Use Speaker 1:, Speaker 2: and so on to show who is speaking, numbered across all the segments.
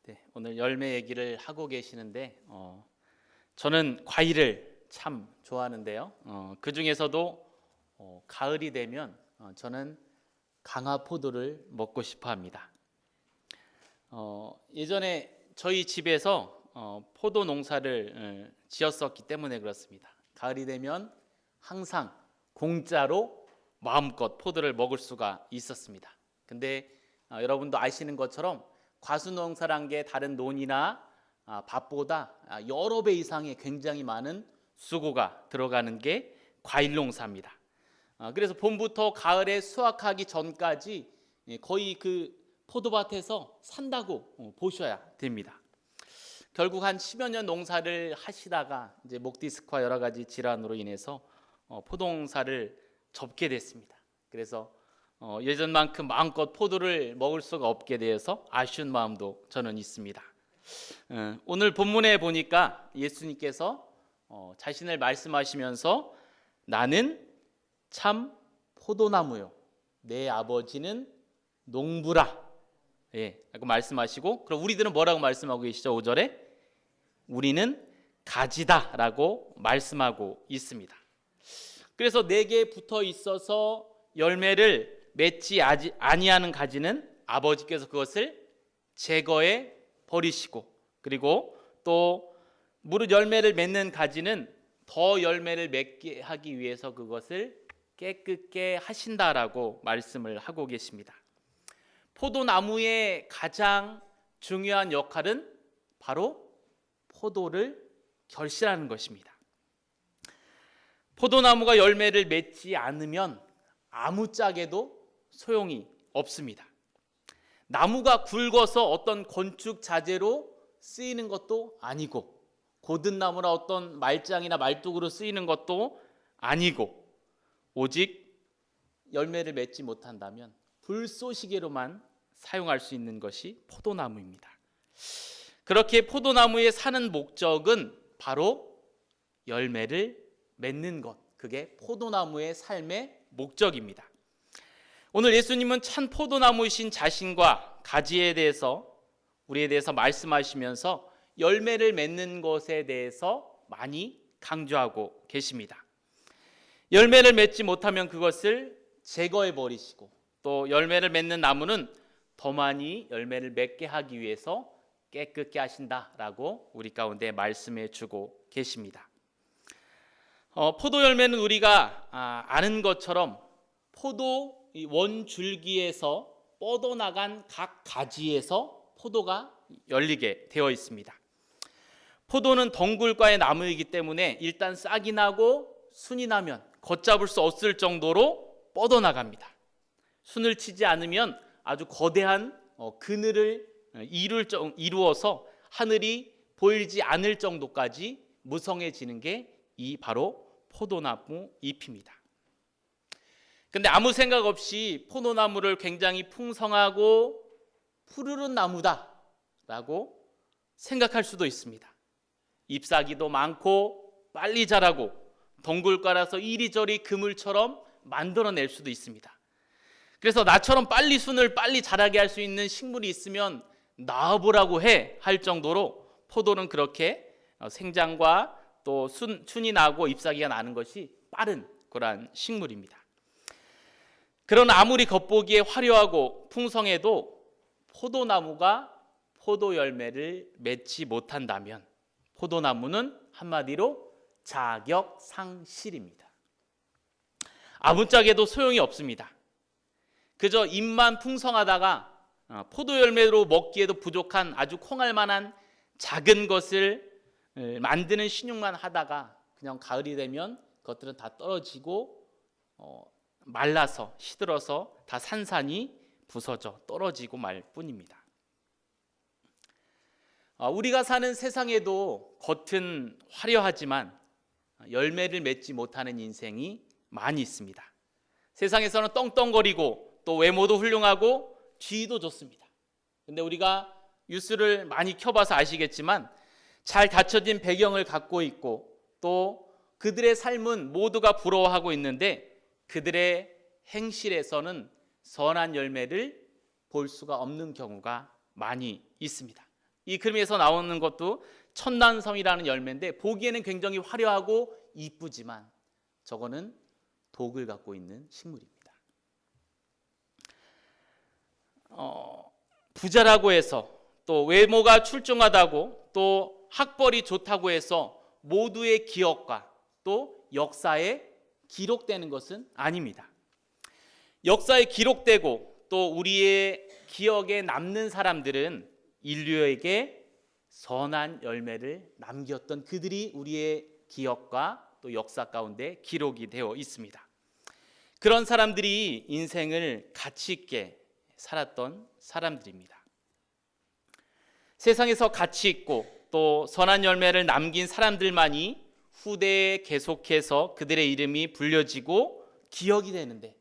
Speaker 1: 네, 오늘 열매 얘기를 하고 계시는데 저는 과일을 참 좋아하는데요. 그 중에서도 가을이 되면 저는 강화포도를 먹고 싶어 합니다. 예전에 저희 집에서 포도 농사를 지었었기 때문에 그렇습니다. 가을이 되면 항상 공짜로 마음껏 포도를 먹을 수가 있었습니다. 근데 여러분도 아시는 것처럼 과수농사란 게 다른 논이나 밭보다 여러 배 이상의 굉장히 많은 수고가 들어가는 게 과일 농사입니다. 그래서 봄부터 가을에 수확하기 전까지 거의 그 포도밭에서 산다고 보셔야 됩니다. 결국 한 10여 년 농사를 하시다가 이제 목 디스크와 여러 가지 질환으로 인해서 포도 농사를 접게 됐습니다. 그래서 예전만큼 마음껏 포도를 먹을 수가 없게 되어서 아쉬운 마음도 저는 있습니다. 오늘 본문에 보니까 예수님께서 자신을 말씀하시면서 나는 참 포도나무요 내 아버지는 농부라 라고 말씀하시고, 그럼 우리들은 뭐라고 말씀하고 계시죠? 5절에 우리는 가지다 라고 말씀하고 있습니다. 그래서 내게 붙어 있어서 열매를 맺지 아니하는 가지는 아버지께서 그것을 제거해 버리시고, 그리고 또 무릇 열매를 맺는 가지는 더 열매를 맺게 하기 위해서 그것을 깨끗게 하신다라고 말씀을 하고 계십니다. 포도나무의 가장 중요한 역할은 바로 포도를 결실하는 것입니다. 포도나무가 열매를 맺지 않으면 아무짝에도 소용이 없습니다. 나무가 굵어서 어떤 건축 자재로 쓰이는 것도 아니고, 고든 나무나 어떤 말장이나 말뚝으로 쓰이는 것도 아니고, 오직 열매를 맺지 못한다면 불쏘시개로만 사용할 수 있는 것이 포도나무입니다. 그렇게 포도나무에 사는 목적은 바로 열매를 맺는 것, 그게 포도나무의 삶의 목적입니다. 오늘 예수님은 참 포도나무이신 자신과 가지에 대해서 우리에 대해서 말씀하시면서 열매를 맺는 것에 대해서 많이 강조하고 계십니다. 열매를 맺지 못하면 그것을 제거해 버리시고, 또 열매를 맺는 나무는 더 많이 열매를 맺게 하기 위해서 깨끗게 하신다라고 우리 가운데 말씀해 주고 계십니다. 포도 열매는 우리가 아는 것처럼 포도 원줄기에서 뻗어나간 각 가지에서 포도가 열리게 되어 있습니다. 포도는 덩굴과의 나무이기 때문에 일단 싹이 나고 순이 나면 걷잡을 수 없을 정도로 뻗어나갑니다. 순을 치지 않으면 아주 거대한 그늘을 이루어서 하늘이 보이지 않을 정도까지 무성해지는 게 이 바로 포도나무 잎입니다. 근데 아무 생각 없이 포도나무를 굉장히 풍성하고 푸르른 나무다라고 생각할 수도 있습니다. 잎사귀도 많고 빨리 자라고 덩굴가라서 이리저리 그물처럼 만들어낼 수도 있습니다. 그래서 나처럼 빨리 순을 빨리 자라게 할 수 있는 식물이 있으면 나와보라고 할 정도로 포도는 그렇게 생장과 또 순이 나고 잎사귀가 나는 것이 빠른 그러한 식물입니다. 그러나 아무리 겉보기에 화려하고 풍성해도 포도나무가 포도 열매를 맺지 못한다면 포도나무는 한마디로 자격상실입니다. 아무짝에도 소용이 없습니다. 그저 잎만 풍성하다가 포도 열매로 먹기에도 부족한 아주 콩알 만한 작은 것을 만드는 신용만 하다가 그냥 가을이 되면 그것들은 다 떨어지고 말라서 시들어서 다 산산이 부서져 떨어지고 말 뿐입니다. 우리가 사는 세상에도 겉은 화려하지만 열매를 맺지 못하는 인생이 많이 있습니다. 세상에서는 떵떵거리고 또 외모도 훌륭하고 지위도 좋습니다. 근데 우리가 뉴스를 많이 켜봐서 아시겠지만 잘 갖춰진 배경을 갖고 있고 또 그들의 삶은 모두가 부러워하고 있는데 그들의 행실에서는 선한 열매를 볼 수가 없는 경우가 많이 있습니다. 이 그림에서 나오는 것도 천단섬이라는 열매인데 보기에는 굉장히 화려하고 이쁘지만 저거는 독을 갖고 있는 식물입니다. 부자라고 해서 또 외모가 출중하다고 또 학벌이 좋다고 해서 모두의 기억과 또 역사에 기록되는 것은 아닙니다. 역사에 기록되고 또 우리의 기억에 남는 사람들은 인류에게 선한 열매를 남겼던 그들이 우리의 기억과 또 역사 가운데 기록이 되어 있습니다. 그런 사람들이 인생을 가치 있게 살았던 사람들입니다. 세상에서 가치 있고 또 선한 열매를 남긴 사람들만이 후대에 계속해서 그들의 이름이 불려지고 기억이 되는데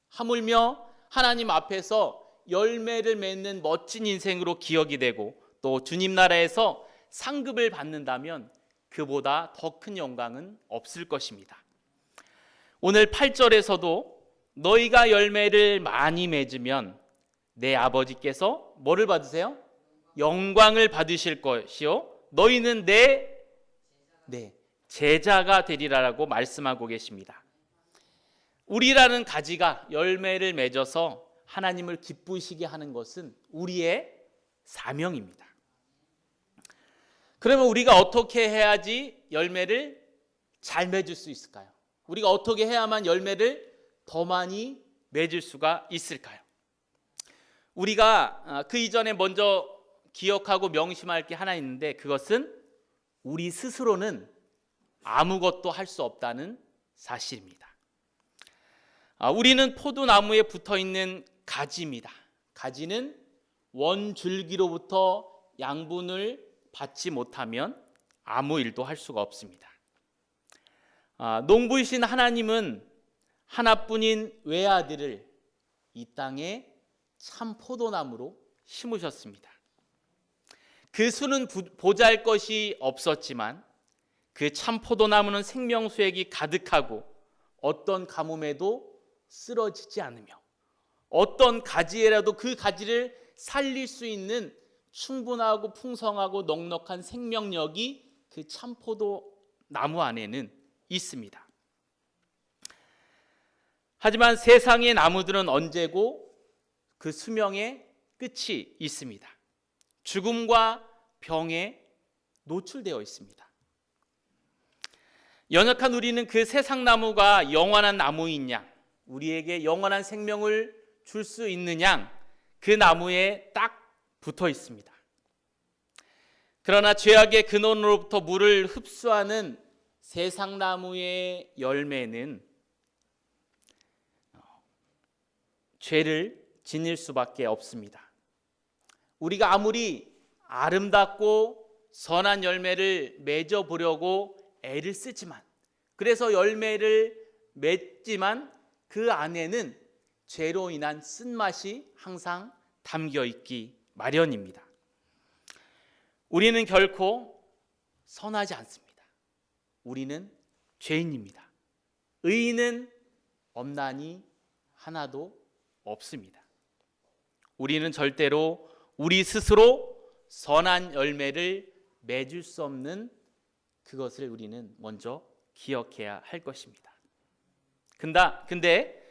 Speaker 1: 하물며 하나님 앞에서 열매를 맺는 멋진 인생으로 기억이 되고 또 주님 나라에서 상급을 받는다면 그보다 더 큰 영광은 없을 것입니다. 오늘 8절에서도 너희가 열매를 많이 맺으면 내 아버지께서 뭐를 받으세요? 영광을 받으실 것이요 너희는 내 제자가 되리라라고 말씀하고 계십니다. 우리라는 가지가 열매를 맺어서 하나님을 기쁘시게 하는 것은 우리의 사명입니다. 그러면 우리가 어떻게 해야지 열매를 잘 맺을 수 있을까요? 우리가 어떻게 해야만 열매를 더 많이 맺을 수가 있을까요? 우리가 그 이전에 먼저 기억하고 명심할 게 하나 있는데 그것은 우리 스스로는 아무것도 할 수 없다는 사실입니다. 우리는 포도나무에 붙어있는 가지입니다. 가지는 원줄기로부터 양분을 받지 못하면 아무 일도 할 수가 없습니다. 농부이신 하나님은 하나뿐인 외아들을 이 땅에 참 포도나무로 심으셨습니다. 그 수는 보잘것이 없었지만 그 참 포도나무는 생명수액이 가득하고 어떤 가뭄에도 쓰러지지 않으며 어떤 가지에라도 그 가지를 살릴 수 있는 충분하고 풍성하고 넉넉한 생명력이 그 참 포도나무 안에는 있습니다. 하지만 세상의 나무들은 언제고 그 수명의 끝이 있습니다. 죽음과 병에 노출되어 있습니다. 연약한 우리는 그 세상 나무가 영원한 나무인 양, 우리에게 영원한 생명을 줄 수 있는 양, 그 나무에 딱 붙어 있습니다. 그러나 죄악의 근원으로부터 물을 흡수하는 세상 나무의 열매는 죄를 지닐 수밖에 없습니다. 우리가 아무리 아름답고 선한 열매를 맺어 보려고 애를 쓰지만 그래서 열매를 맺지만 그 안에는 죄로 인한 쓴맛이 항상 담겨 있기 마련입니다. 우리는 결코 선하지 않습니다. 우리는 죄인입니다. 의인은 없나니 하나도 없습니다. 우리는 절대로 우리 스스로 선한 열매를 맺을 수 없는 그것을 우리는 먼저 기억해야 할 것입니다. 근데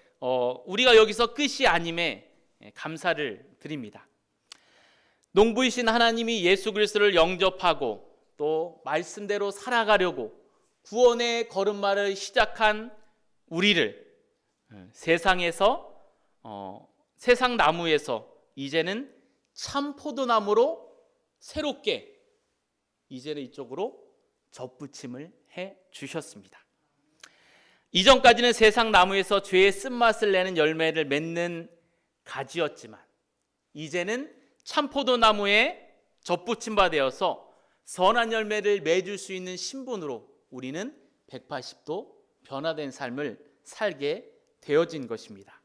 Speaker 1: 우리가 여기서 끝이 아님에 감사를 드립니다. 농부이신 하나님이 예수 그리스도를 영접하고 또 말씀대로 살아가려고 구원의 걸음마를 시작한 우리를 세상에서 세상 나무에서 이제는 참 포도나무로 새롭게 이제는 이쪽으로 접붙임을 해 주셨습니다. 이전까지는 세상 나무에서 죄의 쓴맛을 내는 열매를 맺는 가지였지만 이제는 참 포도나무에 접붙임 바 되어서 선한 열매를 맺을 수 있는 신분으로 우리는 180도 변화된 삶을 살게 되어진 것입니다.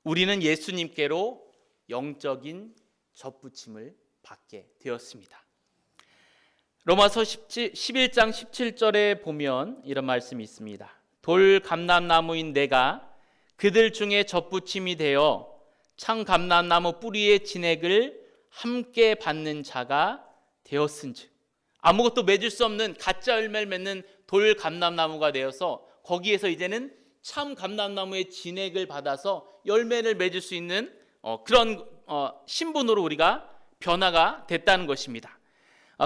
Speaker 1: 우리는 예수님께로 영적인 접붙임을 받게 되었습니다. 로마서 11장 17절에 보면 이런 말씀이 있습니다. 돌 감람나무인 내가 그들 중에 접붙임이 되어 참 감람나무 뿌리의 진액을 함께 받는 자가 되었은즉, 아무것도 맺을 수 없는 가짜 열매를 맺는 돌 감람나무가 되어서 거기에서 이제는 참 감람나무의 진액을 받아서 열매를 맺을 수 있는 그런 신분으로 우리가 변화가 됐다는 것입니다.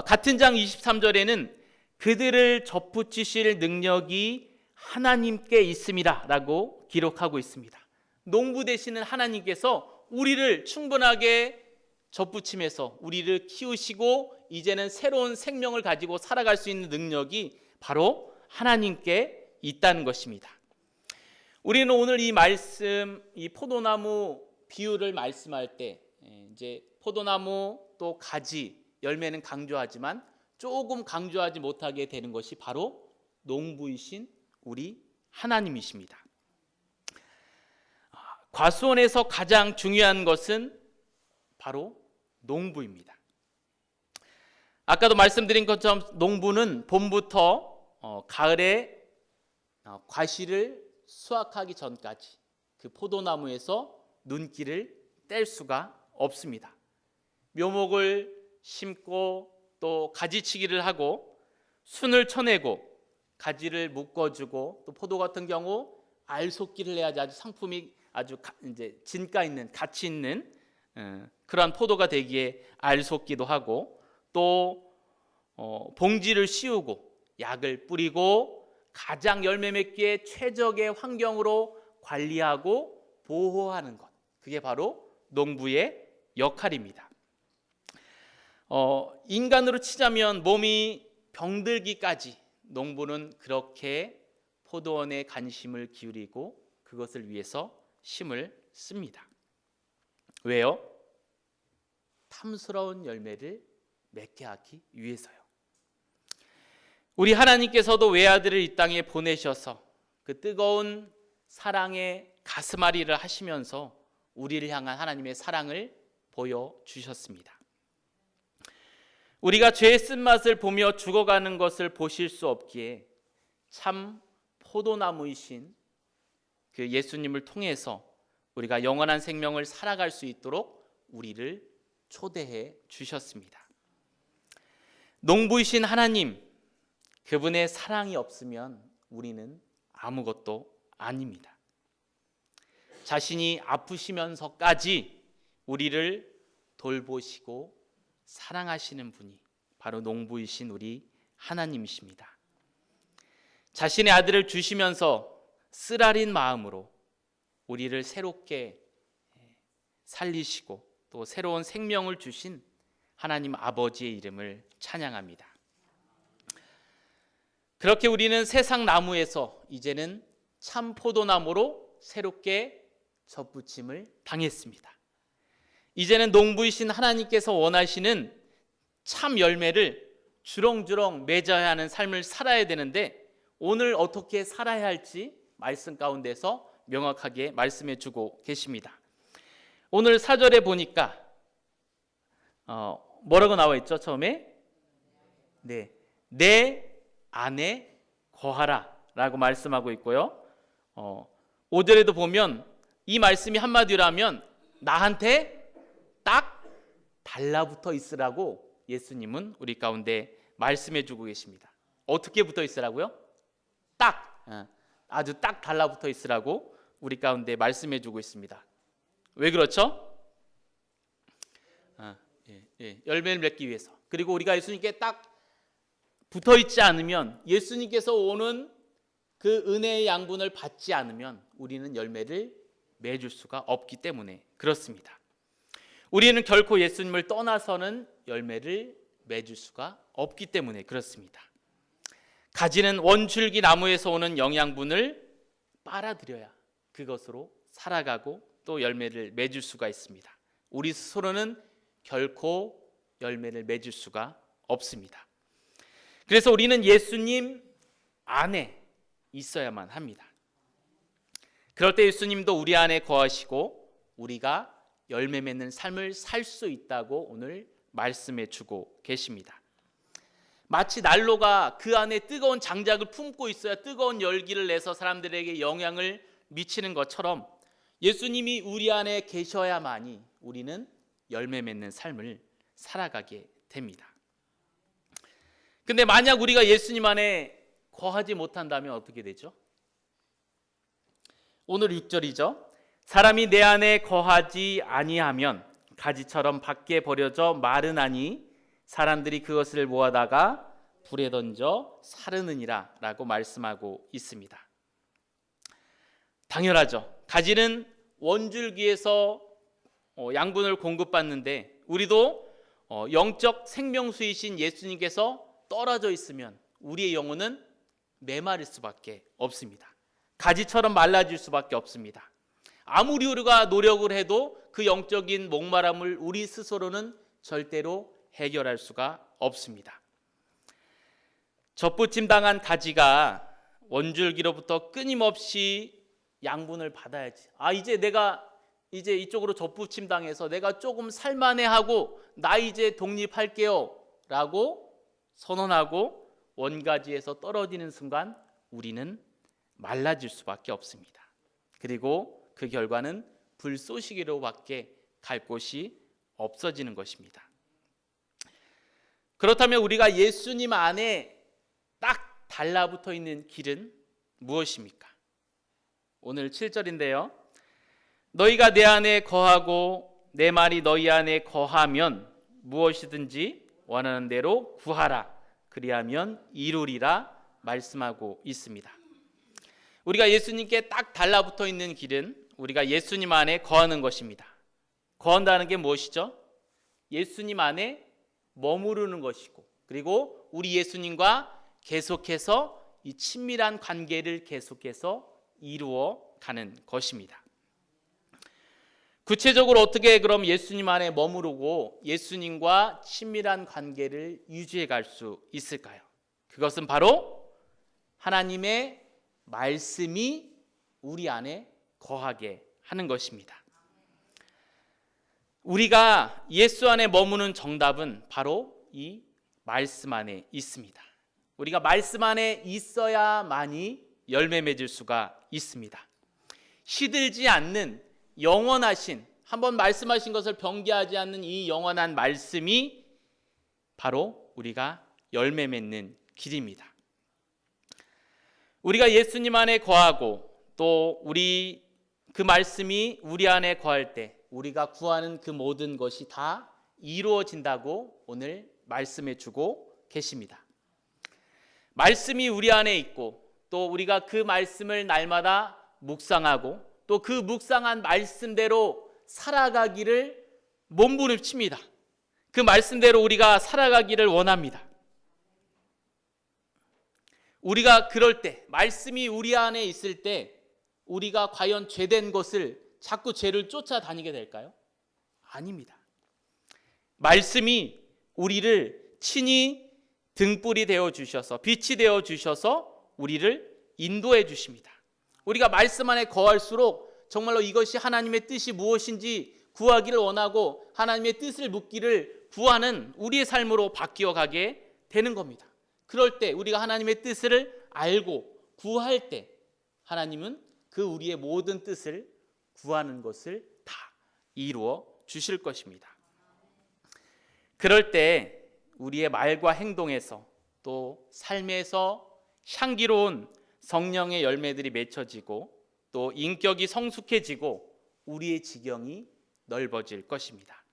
Speaker 1: 같은 장 23절에는 그들을 접붙이실 능력이 하나님께 있음이라 라고 기록하고 있습니다. 농부 되시는 하나님께서 우리를 충분하게 접붙임에서 우리를 키우시고 이제는 새로운 생명을 가지고 살아갈 수 있는 능력이 바로 하나님께 있다는 것입니다. 우리는 오늘 이 말씀, 이 포도나무 비유를 말씀할 때 이제 포도나무 또 가지, 열매는 강조하지만 조금 강조하지 못하게 되는 것이 바로 농부이신 우리 하나님이십니다. 과수원에서 가장 중요한 것은 바로 농부입니다. 아까도 말씀드린 것처럼 농부는 봄부터 가을에 과실을 수확하기 전까지 그 포도나무에서 눈길을 뗄 수가 없습니다. 묘목을 심고 또 가지치기를 하고 순을 쳐내고 가지를 묶어주고 또 포도 같은 경우 알속기를 해야지 아주 상품이 아주 이제 진가 있는 가치 있는 그러한 포도가 되기에 알속기도 하고 또 봉지를 씌우고 약을 뿌리고 가장 열매 맺기에 최적의 환경으로 관리하고 보호하는 것, 그게 바로 농부의 역할입니다. 인간으로 치자면 몸이 병들기까지 농부는 그렇게 포도원에 관심을 기울이고 그것을 위해서 힘을 씁니다. 왜요? 탐스러운 열매를 맺게 하기 위해서요. 우리 하나님께서도 외아들을 이 땅에 보내셔서 그 뜨거운 사랑의 가슴앓이를 하시면서 우리를 향한 하나님의 사랑을 보여주셨습니다. 우리가 죄의 쓴맛을 보며 죽어가는 것을 보실 수 없기에 참 포도나무이신 그 예수님을 통해서 우리가 영원한 생명을 살아갈 수 있도록 우리를 초대해 주셨습니다. 농부이신 하나님, 그분의 사랑이 없으면 우리는 아무것도 아닙니다. 자신이 아프시면서까지 우리를 돌보시고 사랑하시는 분이 바로 농부이신 우리 하나님이십니다. 자신의 아들을 주시면서 쓰라린 마음으로 우리를 새롭게 살리시고 또 새로운 생명을 주신 하나님 아버지의 이름을 찬양합니다. 그렇게 우리는 세상 나무에서 이제는 참 포도나무로 새롭게 접붙임을 당했습니다. 이제는 농부이신 하나님께서 원하시는 참 열매를 주렁주렁 맺어야 하는 삶을 살아야 되는데 오늘 어떻게 살아야 할지 말씀 가운데서 명확하게 말씀해 주고 계십니다. 오늘 4절에 보니까 뭐라고 나와 있죠? 처음에 내 안에 거하라 라고 말씀하고 있고요. 5절에도 보면 이 말씀이 한마디로 하면 나한테 딱 달라붙어 있으라고 예수님은 우리 가운데 말씀해 주고 계십니다. 어떻게 붙어 있으라고요? 딱, 아주 딱 달라붙어 있으라고 우리 가운데 말씀해 주고 있습니다. 왜 그렇죠? 열매를 맺기 위해서. 그리고 우리가 예수님께 딱 붙어 있지 않으면, 예수님께서 오는 그 은혜의 양분을 받지 않으면 우리는 열매를 맺을 수가 없기 때문에 그렇습니다. 우리는 결코 예수님을 떠나서는 열매를 맺을 수가 없기 때문에 그렇습니다. 가지는 원줄기 나무에서 오는 영양분을 빨아들여야 그것으로 살아가고 또 열매를 맺을 수가 있습니다. 우리 스스로는 결코 열매를 맺을 수가 없습니다. 그래서 우리는 예수님 안에 있어야만 합니다. 그럴 때 예수님도 우리 안에 거하시고 우리가 열매 맺는 삶을 살 수 있다고 오늘 말씀해 주고 계십니다. 마치 난로가 그 안에 뜨거운 장작을 품고 있어야 뜨거운 열기를 내서 사람들에게 영향을 미치는 것처럼 예수님이 우리 안에 계셔야만이 우리는 열매 맺는 삶을 살아가게 됩니다. 근데 만약 우리가 예수님 안에 거하지 못한다면 어떻게 되죠? 오늘 6절이죠. 사람이 내 안에 거하지 아니하면 가지처럼 밖에 버려져 마르나니 사람들이 그것을 모아다가 불에 던져 사르느니라 라고 말씀하고 있습니다. 당연하죠. 가지는 원줄기에서 양분을 공급받는데 우리도 영적 생명수이신 예수님께서 떨어져 있으면 우리의 영혼은 메마를 수밖에 없습니다. 가지처럼 말라질 수밖에 없습니다. 아무리 우리가 노력을 해도 그 영적인 목마름을 우리 스스로는 절대로 해결할 수가 없습니다. 젖붙임 당한 가지가 원줄기로부터 끊임없이 양분을 받아야지. 이제 이쪽으로 젖붙임 당해서 내가 조금 살만해하고 나 이제 독립할게요 라고 선언하고 원가지에서 떨어지는 순간 우리는 말라질 수밖에 없습니다. 그리고 그 결과는 불쏘시개로밖에 갈 곳이 없어지는 것입니다. 그렇다면 우리가 예수님 안에 딱 달라붙어 있는 길은 무엇입니까? 오늘 7절인데요. 너희가 내 안에 거하고 내 말이 너희 안에 거하면 무엇이든지 원하는 대로 구하라. 그리하면 이루리라 말씀하고 있습니다. 우리가 예수님께 딱 달라붙어 있는 길은 우리가 예수님 안에 거하는 것입니다. 거한다는 게 무엇이죠? 예수님 안에 머무르는 것이고 그리고 우리 예수님과 계속해서 이 친밀한 관계를 계속해서 이루어 가는 것입니다. 구체적으로 어떻게 그럼 예수님 안에 머무르고 예수님과 친밀한 관계를 유지해 갈 수 있을까요? 그것은 바로 하나님의 말씀이 우리 안에 거하게 하는 것입니다. 우리가 예수 안에 머무는 정답은 바로 이 말씀 안에 있습니다. 우리가 말씀 안에 있어야만이 열매 맺을 수가 있습니다. 시들지 않는 영원하신, 한번 말씀하신 것을 변개하지 않는 이 영원한 말씀이 바로 우리가 열매 맺는 길입니다. 우리가 예수님 안에 거하고 또 그 말씀이 우리 안에 거할 때 우리가 구하는 그 모든 것이 다 이루어진다고 오늘 말씀해 주고 계십니다. 말씀이 우리 안에 있고 또 우리가 그 말씀을 날마다 묵상하고 또 그 묵상한 말씀대로 살아가기를 몸부림칩니다. 그 말씀대로 우리가 살아가기를 원합니다. 우리가 그럴 때, 말씀이 우리 안에 있을 때 우리가 과연 죄된 것을 자꾸 죄를 쫓아다니게 될까요? 아닙니다. 말씀이 우리를 친히 등불이 되어 주셔서 빛이 되어 주셔서 우리를 인도해 주십니다. 우리가 말씀 안에 거할수록 정말로 이것이 하나님의 뜻이 무엇인지 구하기를 원하고 하나님의 뜻을 묻기를 구하는 우리의 삶으로 바뀌어 가게 되는 겁니다. 그럴 때 우리가 하나님의 뜻을 알고 구할 때 하나님은 그 우리의 모든 뜻을 구하는 것을 다 이루어 주실 것입니다. 그럴 때 우리의 말과 행동에서 또 삶에서 향기로운 성령의 열매들이 맺혀지고 또 인격이 성숙해지고 우리의 지경이 넓어질 것입니다.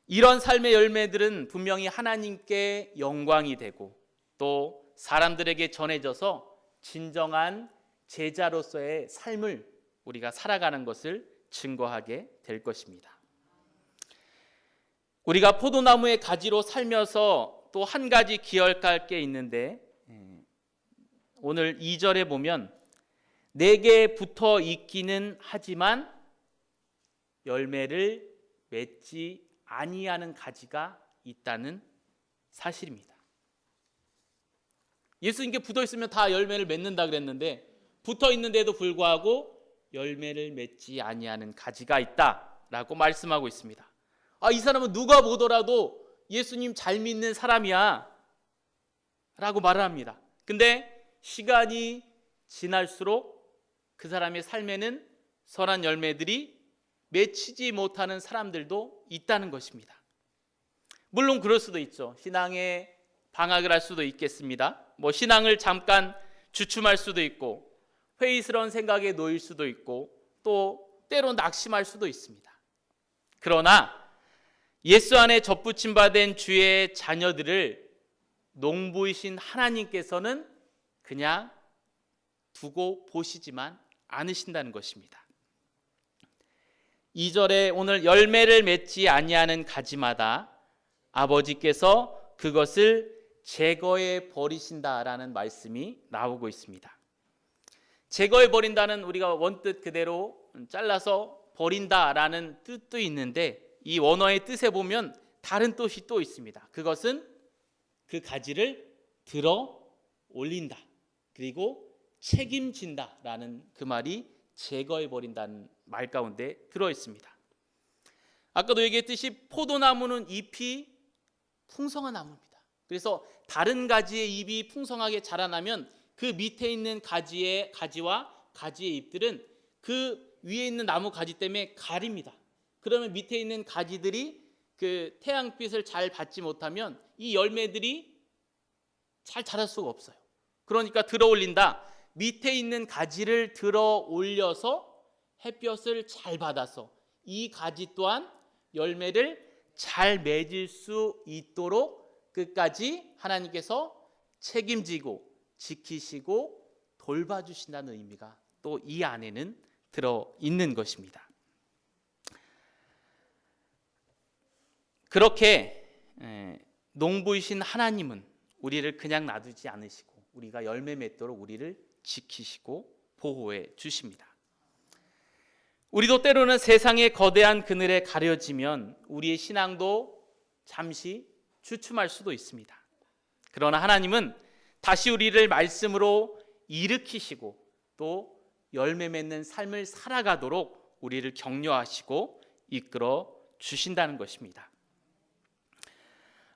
Speaker 1: 이런 삶의 열매들은 분명히 하나님께 영광이 되고 또 사람들에게 전해져서 진정한 제자로서의 삶을 우리가 살아가는 것을 증거하게 될 것입니다. 우리가 포도나무의 가지로 살면서 또 한 가지 기억할 게 있는데 오늘 2절에 보면 내게 붙어 있기는 하지만 열매를 맺지 아니하는 가지가 있다는 사실입니다. 예수님께 붙어 있으면 다 열매를 맺는다 그랬는데 붙어 있는데도 불구하고 열매를 맺지 아니하는 가지가 있다라고 말씀하고 있습니다. 이 사람은 누가 보더라도 예수님 잘 믿는 사람이야 라고 말을 합니다. 근데 시간이 지날수록 그 사람의 삶에는 선한 열매들이 맺히지 못하는 사람들도 있다는 것입니다. 물론 그럴 수도 있죠. 신앙의 방학을 할 수도 있겠습니다. 뭐 신앙을 잠깐 주춤할 수도 있고 회의스러운 생각에 놓일 수도 있고 또 때로 낙심할 수도 있습니다. 그러나 예수 안에 접붙임 받은 주의 자녀들을 농부이신 하나님께서는 그냥 두고 보시지만 않으신다는 것입니다. 2절에 오늘 열매를 맺지 아니하는 가지마다 아버지께서 그것을 제거해 버리신다라는 말씀이 나오고 있습니다. 제거해 버린다는 우리가 원뜻 그대로 잘라서 버린다라는 뜻도 있는데 이 원어의 뜻에 보면 다른 뜻이 또 있습니다. 그것은 그 가지를 들어 올린다. 그리고 책임진다라는 그 말이 제거해 버린다는 말 가운데 들어 있습니다. 아까도 얘기했듯이 포도나무는 잎이 풍성한 나무입니다. 그래서 다른 가지의 잎이 풍성하게 자라나면 그 밑에 있는 가지와 가지의 잎들은 그 위에 있는 나무 가지 때문에 가립니다. 그러면 밑에 있는 가지들이 그 태양빛을 잘 받지 못하면 이 열매들이 잘 자랄 수가 없어요. 그러니까 들어 올린다. 밑에 있는 가지를 들어 올려서 햇볕을 잘 받아서 이 가지 또한 열매를 잘 맺을 수 있도록 끝까지 하나님께서 책임지고 지키시고 돌봐주신다는 의미가 또 이 안에는 들어 있는 것입니다. 그렇게 농부이신 하나님은 우리를 그냥 놔두지 않으시고 우리가 열매 맺도록 우리를 지키시고 보호해 주십니다. 우리도 때로는 세상의 거대한 그늘에 가려지면 우리의 신앙도 잠시 주춤할 수도 있습니다. 그러나 하나님은 다시 우리를 말씀으로 일으키시고 또 열매 맺는 삶을 살아가도록 우리를 격려하시고 이끌어 주신다는 것입니다.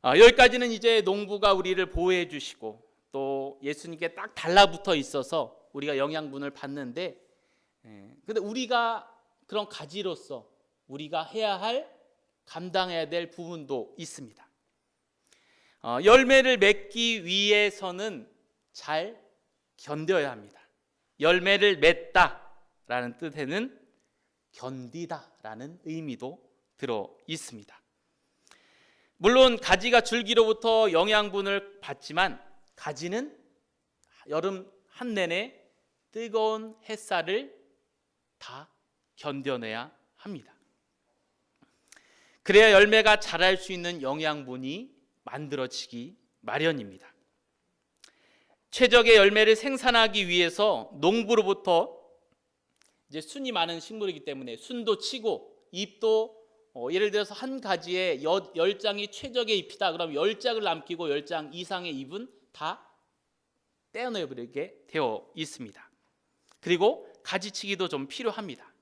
Speaker 1: 여기까지는 이제 농부가 우리를 보호해 주시고 또 예수님께 딱 달라붙어 있어서 우리가 영양분을 받는데 근데 우리가 그런 가지로서 우리가 해야 할 감당해야 될 부분도 있습니다. 열매를 맺기 위해서는 잘 견뎌야 합니다. 열매를 맺다라는 뜻에는 견디다라는 의미도 들어 있습니다. 물론 가지가 줄기로부터 영양분을 받지만 가지는 여름 한 내내 뜨거운 햇살을 다 견뎌내야 합니다. 그래야 열매가 자랄 수 있는 영양분이 만들어지기 마련입니다. 최적의 열매를 생산하기 위해서 농부로부터 이제 순이 많은 식물이기 때문에 순도 치고 잎도 예를 들어서 한 가지에 10장이 최적의 잎이다. 그럼 10장을 남기고 10장 이상의 잎은 다 떼어내버리게 되어 있습니다. 그리고 가지치기도 좀 필요합니다.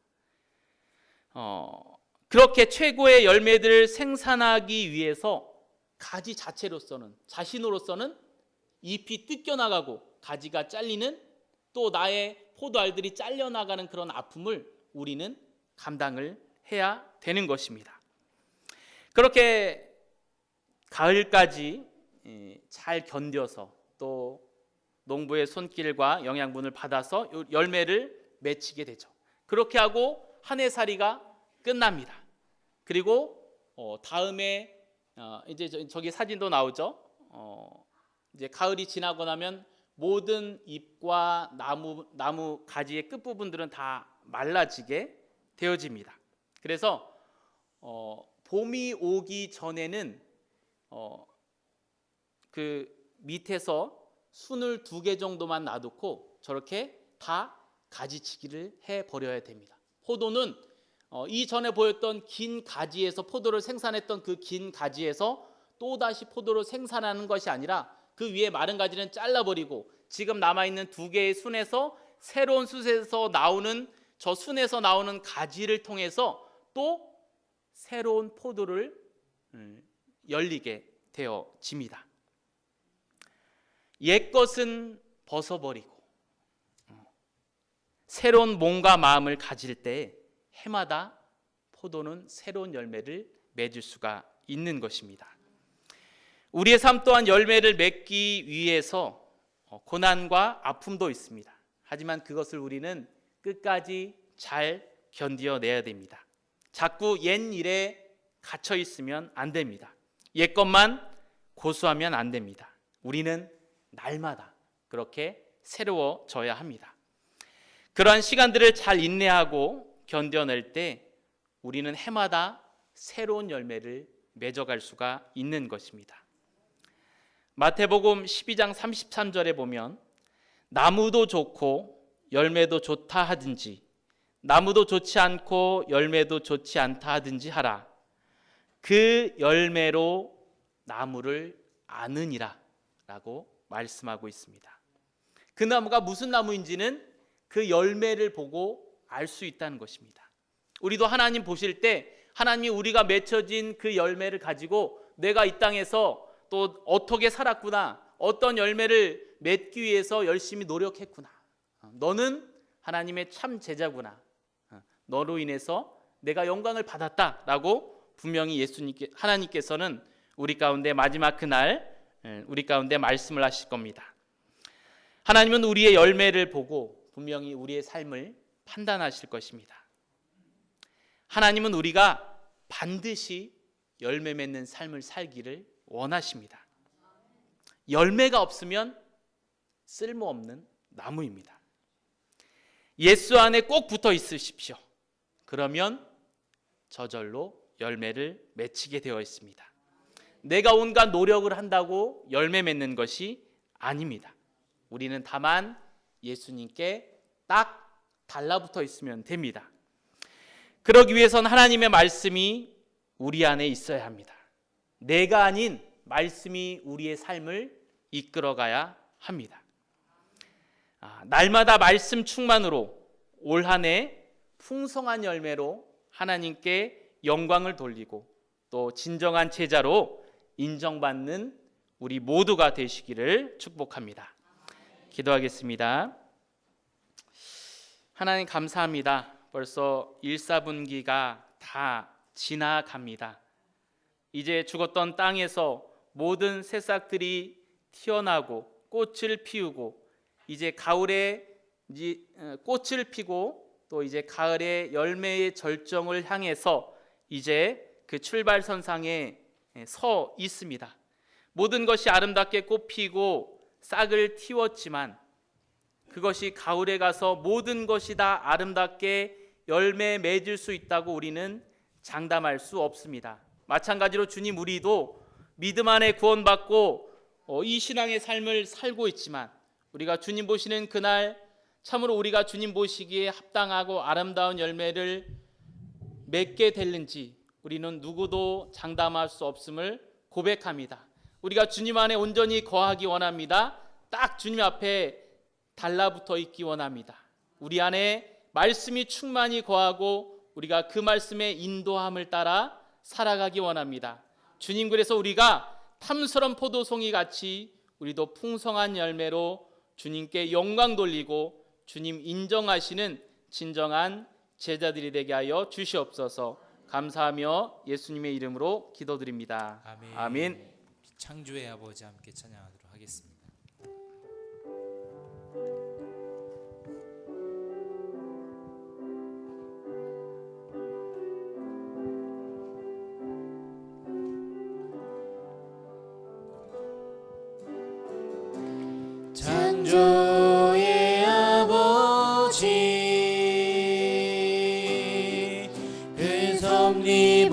Speaker 1: 그렇게 최고의 열매들을 생산하기 위해서 가지 자체로서는 자신으로서는 잎이 뜯겨나가고 가지가 잘리는 또 나의 포도알들이 잘려나가는 그런 아픔을 우리는 감당을 해야 되는 것입니다. 그렇게 가을까지 잘 견뎌서 또 농부의 손길과 영양분을 받아서 열매를 맺히게 되죠. 그렇게 하고 한 해살이가 끝납니다. 그리고 다음에 이제 저기 사진도 나오죠. 이제 가을이 지나고 나면 모든 잎과 나무 가지의 끝 부분들은 다 말라지게 되어집니다. 그래서 봄이 오기 전에는 그 밑에서 순을 2개 정도만 놔두고 저렇게 다 가지치기를 해 버려야 됩니다. 포도는 이전에 보였던 긴 가지에서 포도를 생산했던 그 긴 가지에서 또다시 포도를 생산하는 것이 아니라 그 위에 마른 가지는 잘라버리고 지금 남아있는 2개의 순에서 새로운 숫에서 나오는 저 순에서 나오는 가지를 통해서 또 새로운 포도를 열리게 되어집니다. 옛것은 벗어버리고 새로운 몸과 마음을 가질 때 해마다 포도는 새로운 열매를 맺을 수가 있는 것입니다. 우리의 삶 또한 열매를 맺기 위해서 고난과 아픔도 있습니다. 하지만 그것을 우리는 끝까지 잘 견뎌내야 됩니다. 자꾸 옛 일에 갇혀 있으면 안 됩니다. 옛 것만 고수하면 안 됩니다. 우리는 날마다 그렇게 새로워져야 합니다. 그러한 시간들을 잘 인내하고 견뎌낼 때 우리는 해마다 새로운 열매를 맺어갈 수가 있는 것입니다. 마태복음 12장 33절에 보면 나무도 좋고 열매도 좋다 하든지 나무도 좋지 않고 열매도 좋지 않다 하든지 하라. 그 열매로 나무를 아느니라 라고 말씀하고 있습니다. 그 나무가 무슨 나무인지는 그 열매를 보고 알 수 있다는 것입니다. 우리도 하나님 보실 때 하나님이 우리가 맺혀진 그 열매를 가지고 내가 이 땅에서 또 어떻게 살았구나, 어떤 열매를 맺기 위해서 열심히 노력했구나, 너는 하나님의 참 제자구나, 너로 인해서 내가 영광을 받았다라고 분명히 하나님께서는 우리 가운데 마지막 그날 우리 가운데 말씀을 하실 겁니다. 하나님은 우리의 열매를 보고 분명히 우리의 삶을 판단하실 것입니다. 하나님은 우리가 반드시 열매 맺는 삶을 살기를 원하십니다. 열매가 없으면 쓸모없는 나무입니다. 예수 안에 꼭 붙어 있으십시오. 그러면 저절로 열매를 맺히게 되어 있습니다. 내가 온갖 노력을 한다고 열매 맺는 것이 아닙니다. 우리는 다만 예수님께 딱 달라붙어 있으면 됩니다. 그러기 위해서는 하나님의 말씀이 우리 안에 있어야 합니다. 내가 아닌 말씀이 우리의 삶을 이끌어가야 합니다. 날마다 말씀 충만으로 올 한 해 풍성한 열매로 하나님께 영광을 돌리고 또 진정한 제자로 인정받는 우리 모두가 되시기를 축복합니다. 기도하겠습니다. 하나님 감사합니다. 벌써 1, 4분기가 다 지나갑니다. 이제 죽었던 땅에서 모든 새싹들이 튀어나오고 꽃을 피우고 이제 가을에 꽃을 피고 또 이제 가을의 열매의 절정을 향해서 이제 그 출발선상에 서 있습니다. 모든 것이 아름답게 꽃피고 싹을 틔웠지만 그것이 가을에 가서 모든 것이 다 아름답게 열매 맺을 수 있다고 우리는 장담할 수 없습니다. 마찬가지로 주님, 우리도 믿음 안에 구원받고 이 신앙의 삶을 살고 있지만 우리가 주님 보시는 그날 참으로 우리가 주님 보시기에 합당하고 아름다운 열매를 맺게 될는지 우리는 누구도 장담할 수 없음을 고백합니다. 우리가 주님 안에 온전히 거하기 원합니다. 딱 주님 앞에 달라붙어 있기 원합니다. 우리 안에 말씀이 충만히 거하고 우리가 그 말씀의 인도함을 따라 살아가기 원합니다. 주님, 그래서 우리가 탐스런 포도송이 같이 우리도 풍성한 열매로 주님께 영광 돌리고 주님 인정하시는 진정한 제자들이 되게 하여 주시옵소서. 감사하며 예수님의 이름으로 기도드립니다.
Speaker 2: 아멘.
Speaker 1: 아멘.
Speaker 2: 창조의 아버지 함께 찬양하도록 하겠습니다.
Speaker 3: 창조의 아버지 그 섭리